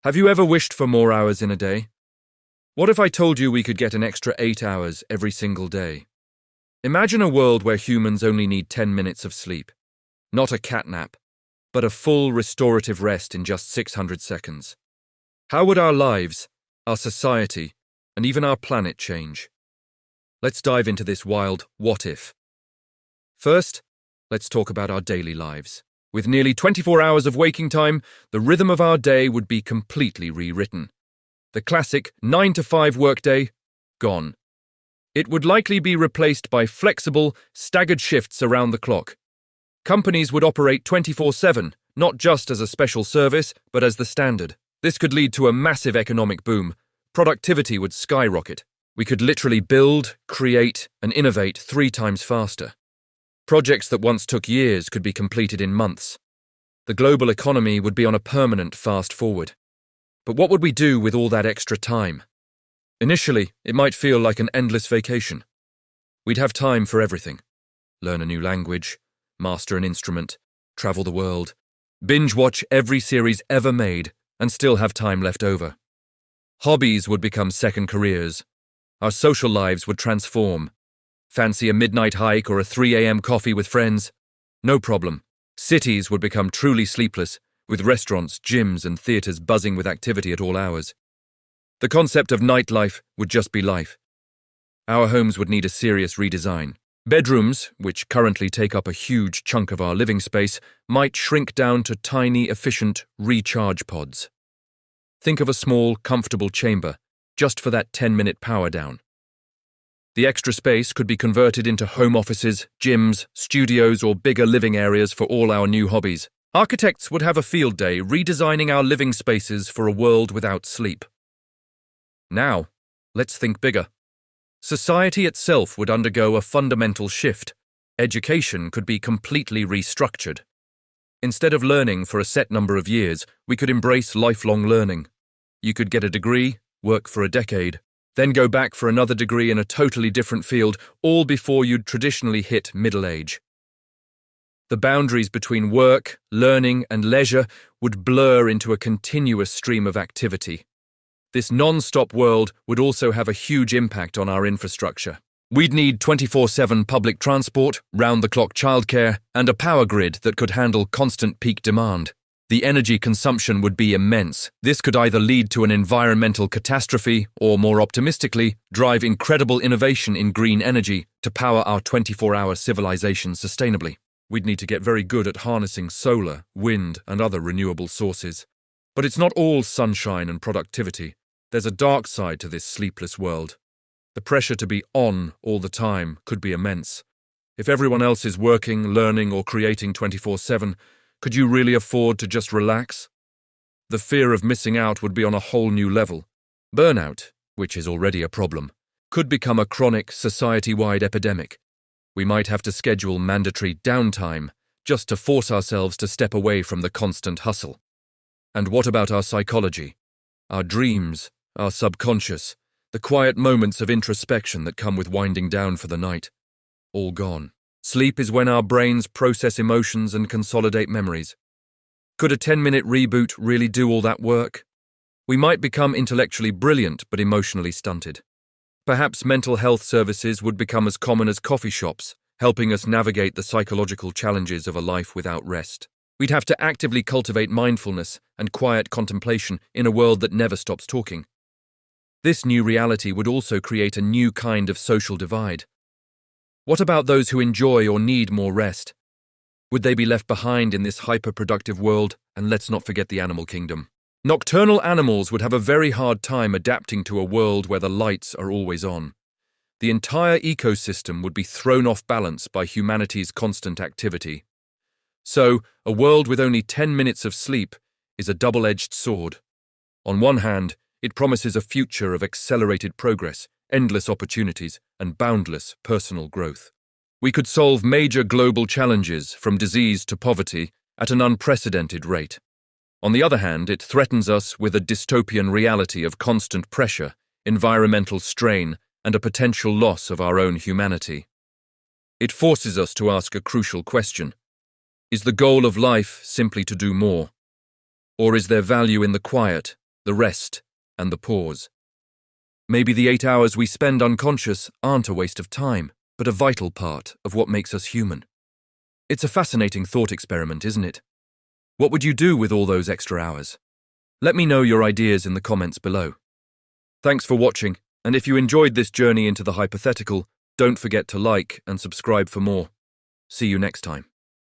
Have you ever wished for more hours in a day? What if I told you we could get an extra 8 hours every single day? Imagine a world where humans only need 10 minutes of sleep. Not a cat nap, but a full restorative rest in just 600 seconds. How would our lives, our society, and even our planet change? Let's dive into this wild what if. First, let's talk about our daily lives. With nearly 24 hours of waking time, the rhythm of our day would be completely rewritten. The classic 9 to 5 workday, gone. It would likely be replaced by flexible, staggered shifts around the clock. Companies would operate 24/7, not just as a special service, but as the standard. This could lead to a massive economic boom. Productivity would skyrocket. We could literally build, create, and innovate 3 times faster. Projects that once took years could be completed in months. The global economy would be on a permanent fast forward. But what would we do with all that extra time? Initially, it might feel like an endless vacation. We'd have time for everything. Learn a new language, master an instrument, travel the world, binge-watch every series ever made, and still have time left over. Hobbies would become second careers. Our social lives would transform. Fancy a midnight hike or a 3 a.m. coffee with friends? No problem. Cities would become truly sleepless, with restaurants, gyms, and theatres buzzing with activity at all hours. The concept of nightlife would just be life. Our homes would need a serious redesign. Bedrooms, which currently take up a huge chunk of our living space, might shrink down to tiny, efficient recharge pods. Think of a small, comfortable chamber, just for that 10-minute power down. The extra space could be converted into home offices, gyms, studios, or bigger living areas for all our new hobbies. Architects would have a field day redesigning our living spaces for a world without sleep. Now, let's think bigger. Society itself would undergo a fundamental shift. Education could be completely restructured. Instead of learning for a set number of years, we could embrace lifelong learning. You could get a degree, work for a decade, then go back for another degree in a totally different field, all before you'd traditionally hit middle age. The boundaries between work, learning, and leisure would blur into a continuous stream of activity. This non-stop world would also have a huge impact on our infrastructure. We'd need 24/7 public transport, round-the-clock childcare, and a power grid that could handle constant peak demand. The energy consumption would be immense. This could either lead to an environmental catastrophe or, more optimistically, drive incredible innovation in green energy to power our 24-hour civilization sustainably. We'd need to get very good at harnessing solar, wind, and other renewable sources. But it's not all sunshine and productivity. There's a dark side to this sleepless world. The pressure to be on all the time could be immense. If everyone else is working, learning, or creating 24/7, could you really afford to just relax? The fear of missing out would be on a whole new level. Burnout, which is already a problem, could become a chronic, society-wide epidemic. We might have to schedule mandatory downtime just to force ourselves to step away from the constant hustle. And what about our psychology? Our dreams, our subconscious, the quiet moments of introspection that come with winding down for the night? All gone. Sleep is when our brains process emotions and consolidate memories. Could a 10-minute reboot really do all that work? We might become intellectually brilliant but emotionally stunted. Perhaps mental health services would become as common as coffee shops, helping us navigate the psychological challenges of a life without rest. We'd have to actively cultivate mindfulness and quiet contemplation in a world that never stops talking. This new reality would also create a new kind of social divide. What about those who enjoy or need more rest? Would they be left behind in this hyper-productive world? And let's not forget the animal kingdom. Nocturnal animals would have a very hard time adapting to a world where the lights are always on. The entire ecosystem would be thrown off balance by humanity's constant activity. So, a world with only 10 minutes of sleep is a double-edged sword. On one hand, it promises a future of accelerated progress, endless opportunities, and boundless personal growth. We could solve major global challenges, from disease to poverty, at an unprecedented rate. On the other hand, it threatens us with a dystopian reality of constant pressure, environmental strain, and a potential loss of our own humanity. It forces us to ask a crucial question. Is the goal of life simply to do more? Or is there value in the quiet, the rest, and the pause. Maybe the 8 hours we spend unconscious aren't a waste of time, but a vital part of what makes us human. It's a fascinating thought experiment, isn't it? What would you do with all those extra hours? Let me know your ideas in the comments below. Thanks for watching, and if you enjoyed this journey into the hypothetical, don't forget to like and subscribe for more. See you next time.